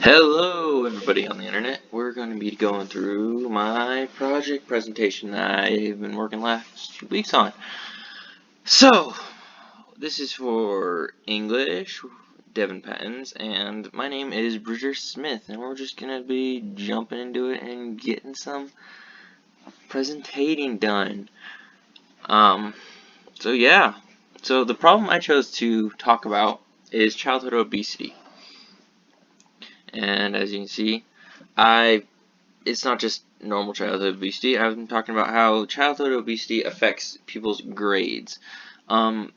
Hello everybody on the internet. We're going to be going through my project presentation that I've been working last few weeks on. So, this is for English, Devin Pattons, and my name is Bridger Smith, and we're just going to be jumping into it and getting some presentating done. So yeah. So the problem I chose to talk about is childhood obesity. And as you can see, it's not just normal childhood obesity. I've been talking about how childhood obesity affects people's grades. Well,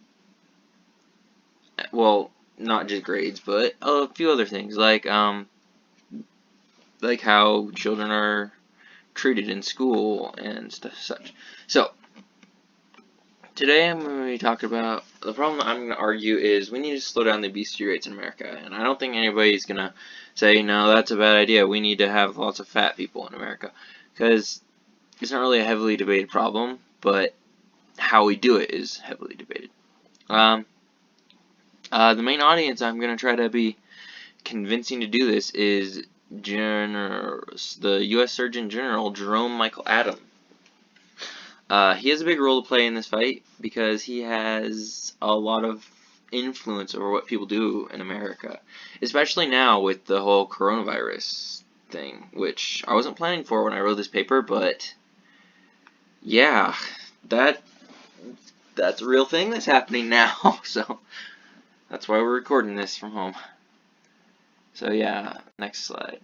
not just grades, but a few other things like how children are treated in school and stuff such. So today I'm going to be talking about the problem that I'm going to argue is we need to slow down the obesity rates in America, and I don't think anybody's going to say, no, that's a bad idea, we need to have lots of fat people in America, because it's not really a heavily debated problem, but how we do it is heavily debated. The main audience I'm going to try to be convincing to do this is the U.S. Surgeon General, Jerome Michael Adams. He has a big role to play in this fight because he has a lot of influence over what people do in America, especially now with the whole coronavirus thing, which I wasn't planning for when I wrote this paper, but yeah, that's a real thing that's happening now, so that's why we're recording this from home. So yeah, next slide.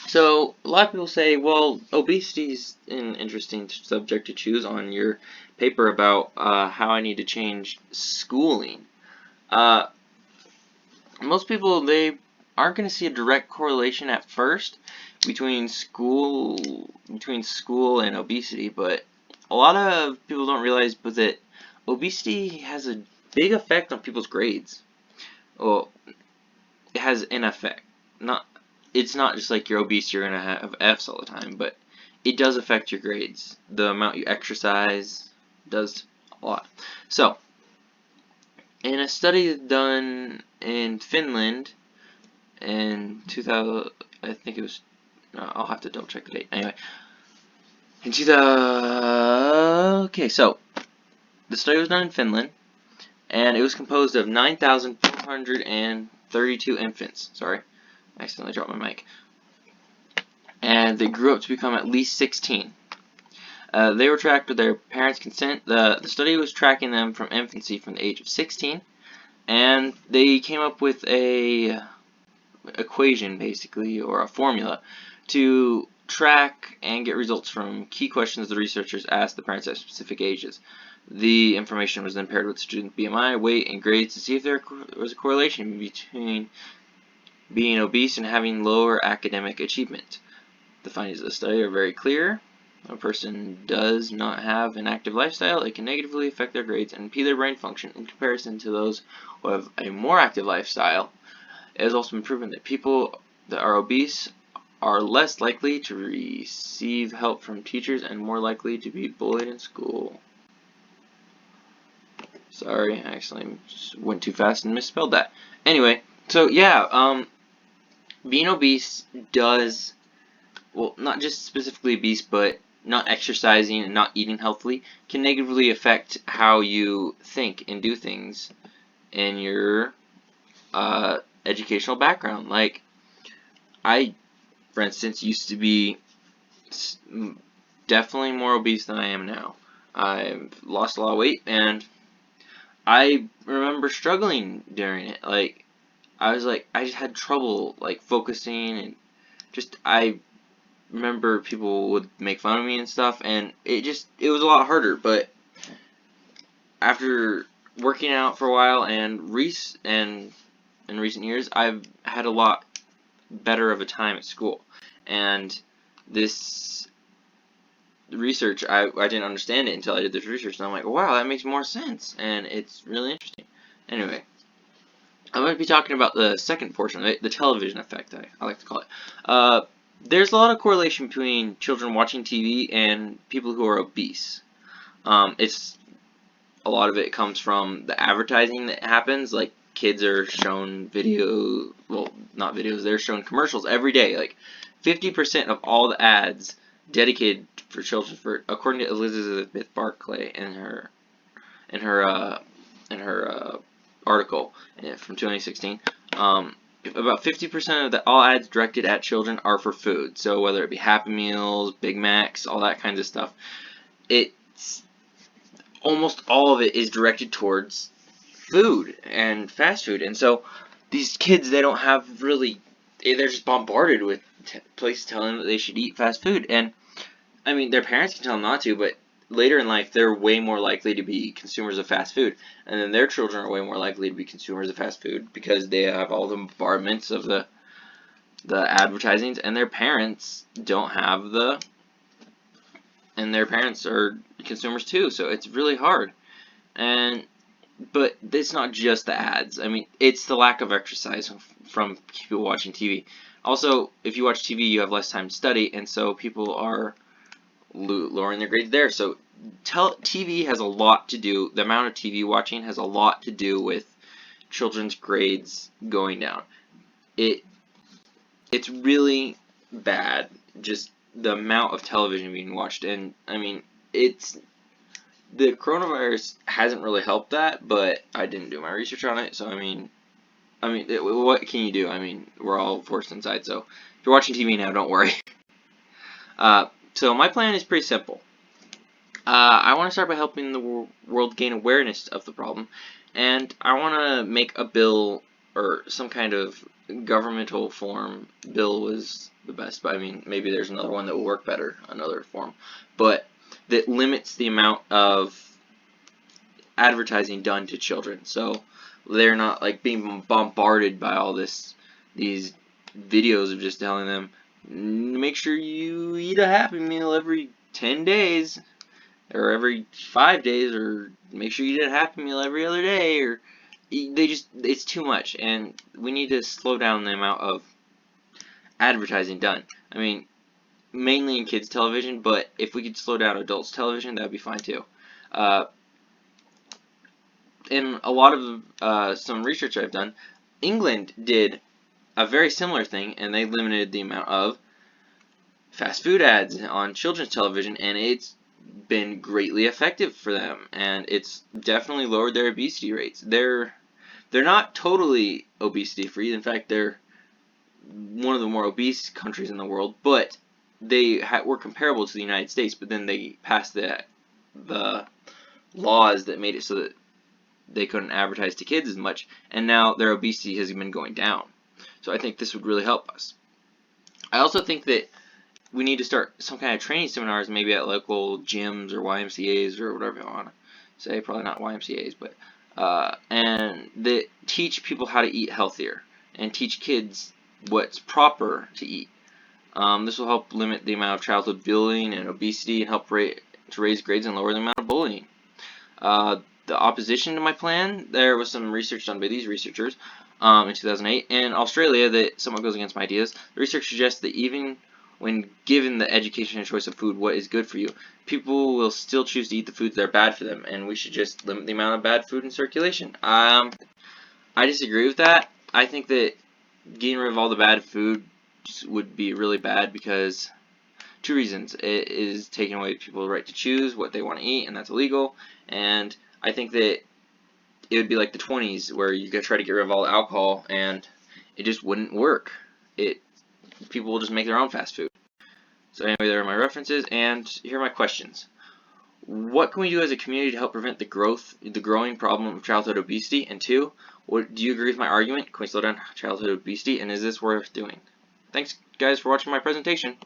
So a lot of people say, well, obesity is an interesting subject to choose on your paper about how I need to change schooling. Most people, they aren't going to see a direct correlation at first between school and obesity, but a lot of people don't realize that obesity has a big effect on people's grades. Well, it has an effect. It's not just like you're obese, you're going to have Fs all the time, but it does affect your grades. The amount you exercise does a lot. So, in a study done in Finland in 2000, I think it was, I'll have to double check the date. Anyway, in 2000, okay, so the study was done in Finland, and it was composed of 9,432 infants. Sorry, I accidentally dropped my mic. And they grew up to become at least 16. They were tracked with their parents' consent. The study was tracking them from infancy from the age of 16, and they came up with a equation, basically, or a formula, to track and get results from key questions the researchers asked the parents at specific ages. The information was then paired with student BMI, weight, and grades to see if there was a correlation between being obese and having lower academic achievement. The findings of the study are very clear. If a person does not have an active lifestyle, it can negatively affect their grades and impede their brain function in comparison to those who have a more active lifestyle. It has also been proven that people that are obese are less likely to receive help from teachers and more likely to be bullied in school. Sorry, I actually went too fast and misspelled that. Anyway, so yeah, being obese does, well, not just specifically obese, but not exercising and not eating healthily can negatively affect how you think and do things in your educational background. Like, I, for instance, used to be definitely more obese than I am now. I've lost a lot of weight, and I remember struggling during it. Like, I just had trouble, like, focusing, and I remember people would make fun of me and stuff, and it was a lot harder. But after working out for a while and in recent years, I've had a lot better of a time at school. And this research, I didn't understand it until I did this research, and I'm like, wow, that makes more sense, and it's really interesting. Anyway, I'm going to be talking about the second portion of it, the television effect, I like to call it. There's a lot of correlation between children watching TV and people who are obese. A lot of it comes from the advertising that happens. Like, kids are shown not videos, they're shown commercials every day. Like 50% of all the ads dedicated for children, according to Elizabeth Barclay in her article from 2016. About 50% of all ads directed at children are for food. So whether it be Happy Meals, Big Macs, all that kinds of stuff, it's almost all of it is directed towards food and fast food. And so these kids, they don't have really, they're just bombarded with places telling them that they should eat fast food. And I mean, their parents can tell them not to, but later in life, they're way more likely to be consumers of fast food, and then their children are way more likely to be consumers of fast food because they have all the bombardments of the advertisings, and their parents don't have and their parents are consumers too, so it's really hard. But it's not just the ads. I mean, it's the lack of exercise from people watching TV. Also, if you watch TV, you have less time to study, and so people are lowering their grades there. So TV has a lot to do, the amount of TV watching has a lot to do with children's grades going down. It's really bad, just the amount of television being watched. And I mean, the coronavirus hasn't really helped that, but I didn't do my research on it, so I mean, what can you do? I mean, we're all forced inside, so if you're watching TV now, don't worry. So my plan is pretty simple. I want to start by helping the world gain awareness of the problem, and I want to make a bill or some kind of governmental form. Bill was the best, but I mean, maybe there's another one that will work better, another form, but that limits the amount of advertising done to children, so they're not like being bombarded by all these videos of just telling them, make sure you eat a Happy Meal every 10 days, or every 5 days, or make sure you eat a Happy Meal every other day, or it's too much, and we need to slow down the amount of advertising done. I mean, mainly in kids television, but if we could slow down adults television, that'd be fine too. In a lot of some research I've done, England did a very similar thing, and they limited the amount of fast food ads on children's television, and it's been greatly effective for them, and it's definitely lowered their obesity rates. They're not totally obesity free. In fact, they're one of the more obese countries in the world, but they were comparable to the United States. But then they passed the laws that made it so that they couldn't advertise to kids as much, and now their obesity has been going down. So I think this would really help us. I also think that we need to start some kind of training seminars, maybe at local gyms or YMCAs or whatever you want to say. Probably not YMCAs, but and that teach people how to eat healthier and teach kids what's proper to eat. This will help limit the amount of childhood bullying and obesity, and help to raise grades and lower the amount of bullying. The opposition to my plan, there was some research done by these researchers in 2008 in Australia that somewhat goes against my ideas. The research suggests that even when given the education and choice of food, what is good for you, people will still choose to eat the foods that are bad for them, and we should just limit the amount of bad food in circulation. I disagree with that. I think that getting rid of all the bad food would be really bad because two reasons. It is taking away people's right to choose what they want to eat, and that's illegal. And I think that it would be like the 20s where you could try to get rid of all the alcohol and it just wouldn't work. People will just make their own fast food. So anyway, there are my references, and here are my questions. What can we do as a community to help prevent the growing problem of childhood obesity? And 2, do you agree with my argument? Can we slow down childhood obesity, and is this worth doing? Thanks guys for watching my presentation.